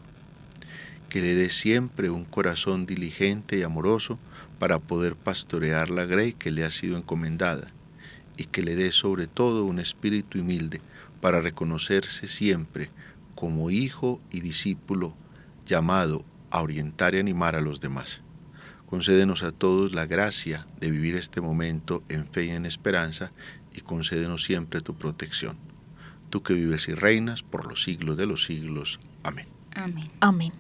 que le des siempre un corazón diligente y amoroso para poder pastorear la grey que le ha sido encomendada, y que le des sobre todo un espíritu humilde para reconocerse siempre como hijo y discípulo llamado a orientar y animar a los demás. Concédenos a todos la gracia de vivir este momento en fe y en esperanza, y concédenos siempre tu protección. Tú que vives y reinas por los siglos de los siglos. Amén. Amén. Amén.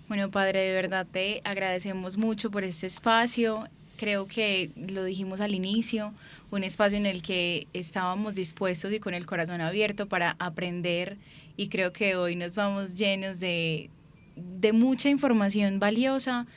Bueno, Padre, de verdad te agradecemos mucho por este espacio. Creo que lo dijimos al inicio, un espacio en el que estábamos dispuestos y con el corazón abierto para aprender, y creo que hoy nos vamos llenos de mucha información valiosa,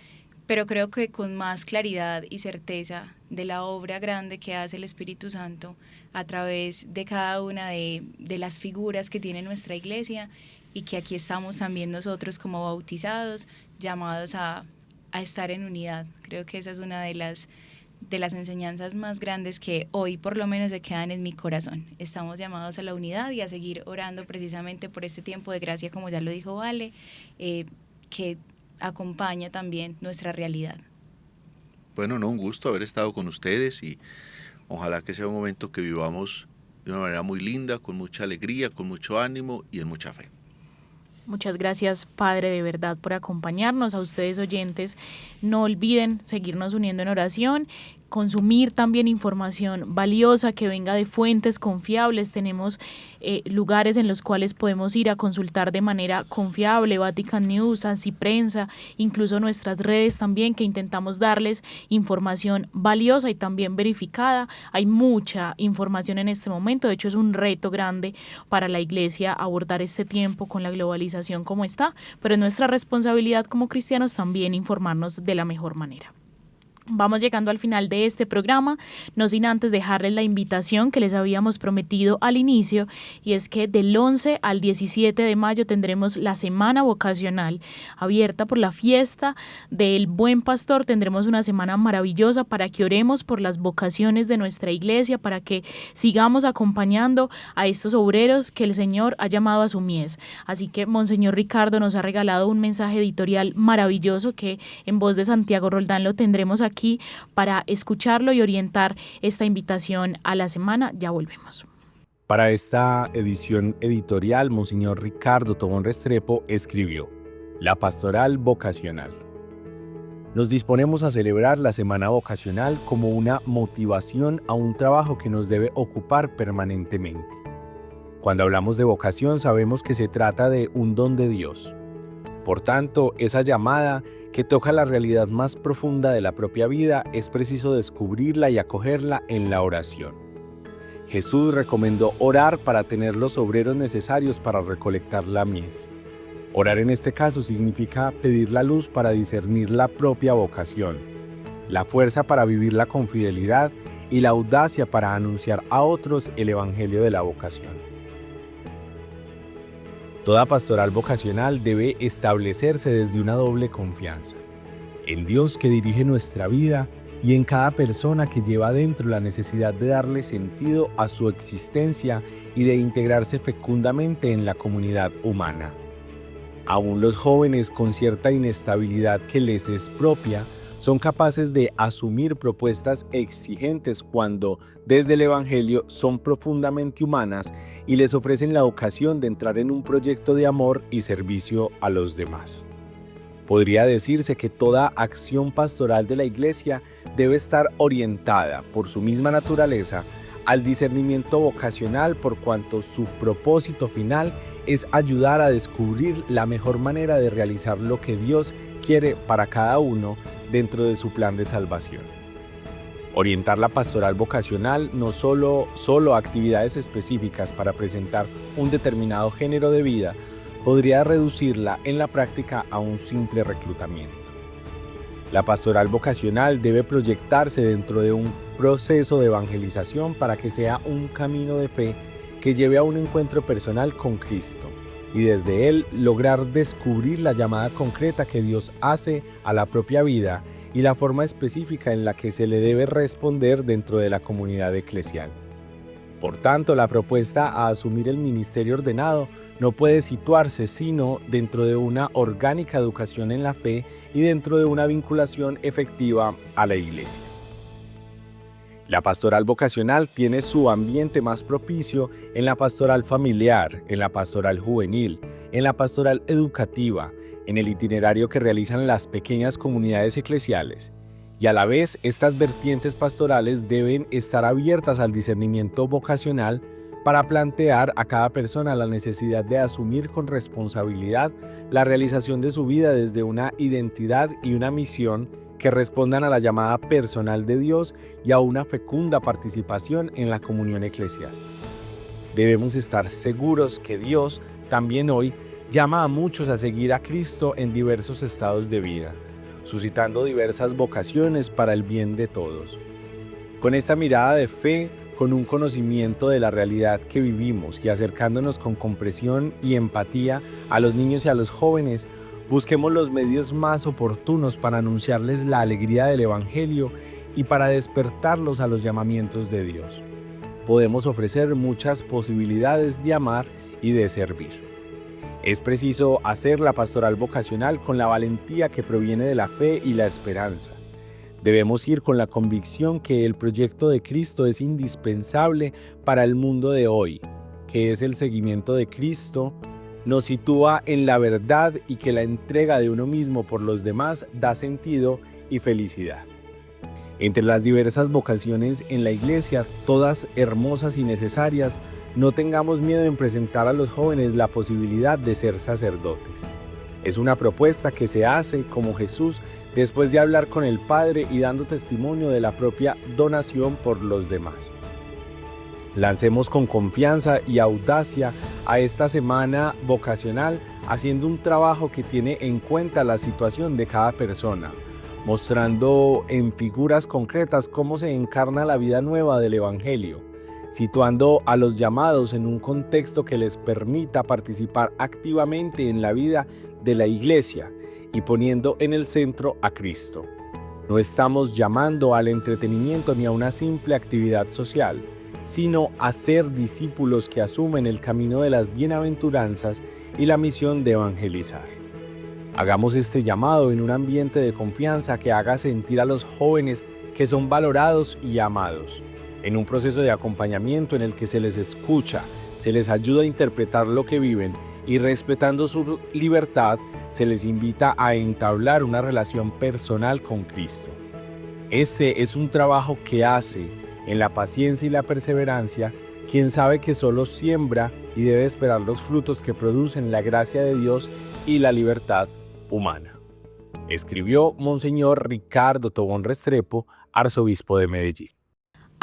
pero creo que con más claridad y certeza de la obra grande que hace el Espíritu Santo a través de cada una de las figuras que tiene nuestra iglesia, y que aquí estamos también nosotros como bautizados, llamados a estar en unidad. Creo que esa es una de las enseñanzas más grandes que hoy por lo menos se quedan en mi corazón. Estamos llamados a la unidad y a seguir orando precisamente por este tiempo de gracia, como ya lo dijo Vale, que acompaña también nuestra realidad. Bueno, un gusto haber estado con ustedes, y ojalá que sea un momento que vivamos de una manera muy linda, con mucha alegría, con mucho ánimo y en mucha fe. Muchas gracias, Padre, de verdad, por acompañarnos. A ustedes, oyentes, no olviden seguirnos uniendo en oración, consumir también información valiosa que venga de fuentes confiables. Tenemos lugares en los cuales podemos ir a consultar de manera confiable, Vatican News, Ansi Prensa, incluso nuestras redes también, que intentamos darles información valiosa y también verificada. Hay mucha información en este momento, de hecho es un reto grande para la Iglesia abordar este tiempo con la globalización como está, pero es nuestra responsabilidad como cristianos también informarnos de la mejor manera. Vamos llegando al final de este programa, no sin antes dejarles la invitación que les habíamos prometido al inicio, y es que del 11 al 17 de mayo tendremos la Semana Vocacional abierta por la fiesta del Buen Pastor. Tendremos una semana maravillosa para que oremos por las vocaciones de nuestra iglesia, para que sigamos acompañando a estos obreros que el Señor ha llamado a su mies. Así que Monseñor Ricardo nos ha regalado un mensaje editorial maravilloso que en voz de Santiago Roldán lo tendremos aquí para escucharlo y orientar esta invitación a la semana. Ya volvemos. Para esta edición editorial, Monseñor Ricardo Tobón Restrepo escribió: La Pastoral Vocacional. Nos disponemos a celebrar la Semana Vocacional como una motivación a un trabajo que nos debe ocupar permanentemente. Cuando hablamos de vocación, sabemos que se trata de un don de Dios. Por tanto, esa llamada que toca la realidad más profunda de la propia vida, es preciso descubrirla y acogerla en la oración. Jesús recomendó orar para tener los obreros necesarios para recolectar la mies. Orar en este caso significa pedir la luz para discernir la propia vocación. la fuerza para vivirla con fidelidad y la audacia para anunciar a otros el Evangelio de la vocación. Toda pastoral vocacional debe establecerse desde una doble confianza: en Dios que dirige nuestra vida y en cada persona que lleva dentro la necesidad de darle sentido a su existencia y de integrarse fecundamente en la comunidad humana. Aún los jóvenes con cierta inestabilidad que les es propia son capaces de asumir propuestas exigentes cuando, desde el Evangelio, son profundamente humanas y les ofrecen la ocasión de entrar en un proyecto de amor y servicio a los demás. Podría decirse que toda acción pastoral de la Iglesia debe estar orientada, por su misma naturaleza, al discernimiento vocacional, por cuanto su propósito final es ayudar a descubrir la mejor manera de realizar lo que Dios quiere para cada uno dentro de su plan de salvación. Orientar la pastoral vocacional no solo a actividades específicas para presentar un determinado género de vida, podría reducirla en la práctica a un simple reclutamiento. La pastoral vocacional debe proyectarse dentro de un proceso de evangelización para que sea un camino de fe que lleve a un encuentro personal con Cristo y desde él lograr descubrir la llamada concreta que Dios hace a la propia vida y la forma específica en la que se le debe responder dentro de la comunidad eclesial. Por tanto, la propuesta a asumir el ministerio ordenado no puede situarse sino dentro de una orgánica educación en la fe y dentro de una vinculación efectiva a la Iglesia. La pastoral vocacional tiene su ambiente más propicio en la pastoral familiar, en la pastoral juvenil, en la pastoral educativa, en el itinerario que realizan las pequeñas comunidades eclesiales. Y a la vez, estas vertientes pastorales deben estar abiertas al discernimiento vocacional para plantear a cada persona la necesidad de asumir con responsabilidad la realización de su vida desde una identidad y una misión que respondan a la llamada personal de Dios y a una fecunda participación en la comunión eclesial. Debemos estar seguros que Dios también hoy llama a muchos a seguir a Cristo en diversos estados de vida, suscitando diversas vocaciones para el bien de todos. Con esta mirada de fe, con un conocimiento de la realidad que vivimos y acercándonos con comprensión y empatía a los niños y a los jóvenes, busquemos los medios más oportunos para anunciarles la alegría del Evangelio y para despertarlos a los llamamientos de Dios. Podemos ofrecer muchas posibilidades de amar y de servir. Es preciso hacer la pastoral vocacional con la valentía que proviene de la fe y la esperanza. Debemos ir con la convicción que el proyecto de Cristo es indispensable para el mundo de hoy, que es el seguimiento de Cristo, nos sitúa en la verdad y que la entrega de uno mismo por los demás da sentido y felicidad. Entre las diversas vocaciones en la Iglesia, todas hermosas y necesarias, no tengamos miedo en presentar a los jóvenes la posibilidad de ser sacerdotes. Es una propuesta que se hace como Jesús después de hablar con el Padre y dando testimonio de la propia donación por los demás. Lancemos con confianza y audacia a esta semana vocacional haciendo un trabajo que tiene en cuenta la situación de cada persona, mostrando en figuras concretas cómo se encarna la vida nueva del Evangelio, situando a los llamados en un contexto que les permita participar activamente en la vida de la Iglesia y poniendo en el centro a Cristo. No estamos llamando al entretenimiento ni a una simple actividad social, sino a ser discípulos que asumen el camino de las bienaventuranzas y la misión de evangelizar. Hagamos este llamado en un ambiente de confianza que haga sentir a los jóvenes que son valorados y amados, en un proceso de acompañamiento en el que se les escucha, se les ayuda a interpretar lo que viven y respetando su libertad, se les invita a entablar una relación personal con Cristo. Este es un trabajo que hace en la paciencia y la perseverancia, quien sabe que solo siembra y debe esperar los frutos que producen la gracia de Dios y la libertad humana. Escribió Monseñor Ricardo Tobón Restrepo, arzobispo de Medellín.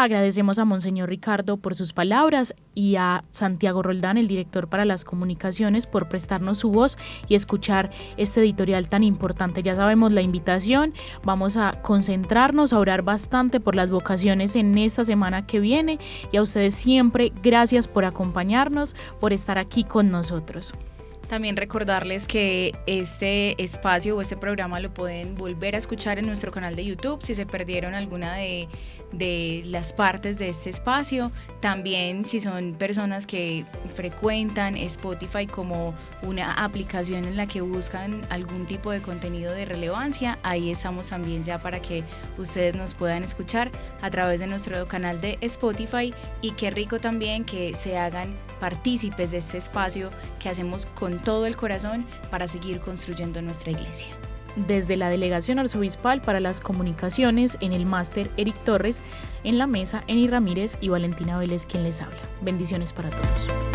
Agradecemos a Monseñor Ricardo por sus palabras y a Santiago Roldán, el director para las comunicaciones, por prestarnos su voz y escuchar este editorial tan importante. Ya sabemos la invitación, vamos a concentrarnos, a orar bastante por las vocaciones en esta semana que viene, y a ustedes siempre gracias por acompañarnos, por estar aquí con nosotros. También recordarles que este espacio o este programa lo pueden volver a escuchar en nuestro canal de YouTube si se perdieron alguna de las partes de este espacio. También si son personas que frecuentan Spotify como una aplicación en la que buscan algún tipo de contenido de relevancia, ahí estamos también ya para que ustedes nos puedan escuchar a través de nuestro canal de Spotify. Y qué rico también que se hagan partícipes de este espacio que hacemos con todo el corazón para seguir construyendo nuestra iglesia. Desde la Delegación Arzobispal para las Comunicaciones, en el máster Eric Torres, en la mesa Eni Ramírez y Valentina Vélez quien les habla. Bendiciones para todos.